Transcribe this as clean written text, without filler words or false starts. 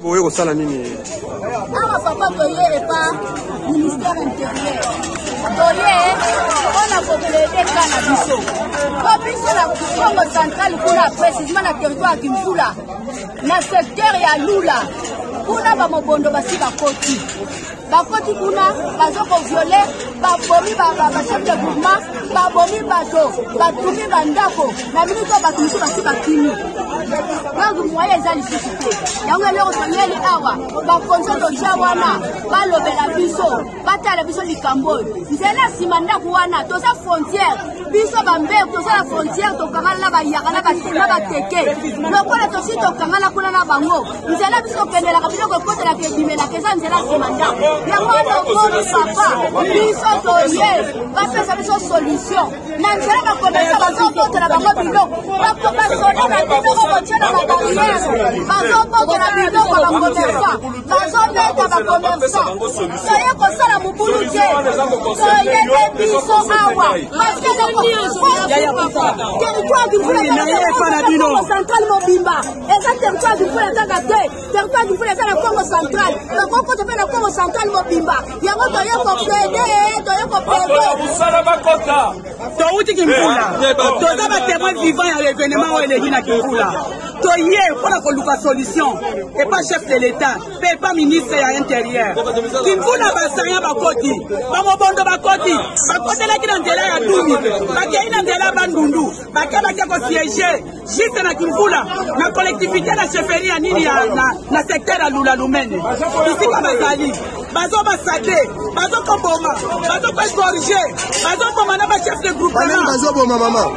Oui, au Salamini. Ah, papa, Toye et pas ministère intérieur. Toye, on a populé des cannabis. Comme la Congo centrale, précisément la territoire qui me là, le secteur et à Lula, kuna ba mobondo basi bakoti. Bakoti kuna, bazoko violer, babomi ba chef de mouvement, babomi bato, batumi bandako, na minito batumisi basi bakini. Bangu moye ezali susite. Yango lelo tonyeli awa, ba konso wana, ba lobela biso, batala biso likambo. Nzela simanda kuwana, toza frontière. Biso bambe toza la frontière tokangala ba yakana ba teke. Lokola tosi tokangala kuna na bango. Nzela biso kendela kabilo ko kotela ke dimela keza nzela simanda. Yango lokoli papa, biso toye, ba pesa biso solution. Na nzela ba komesa ba kotela bango bilo. Ba soda na biso ko tshela ba barrière. Ba kotela bilo ko ba commerçant. Ba zometa ba commerçant. Soye ko sala mubulu je. Soye biso awa. Parce que territoire du Congo central Mobimba. Et ça territoire du territoire du Congo central. Le Congo te fait le Congo central Mobimba. Il y a un témoin vivant à l'événement où il est à Kimbula. Toye pour la solution et pas chef de l'État, pas ministre à l'intérieur. Kimbula basaya bakoti, bamobondo bakoti, bakote la kinandela ya dumi, bakina ndela bandundu, bakabaka ko siéger juste na Kimbula, na collectivité na chefferie nini na secteur à Lula Lumene. Ici comme bazali, bazo basade, bazo komboma, bazo ko corriger, bazo bomana ba chef de groupe. Bazo bomama maman.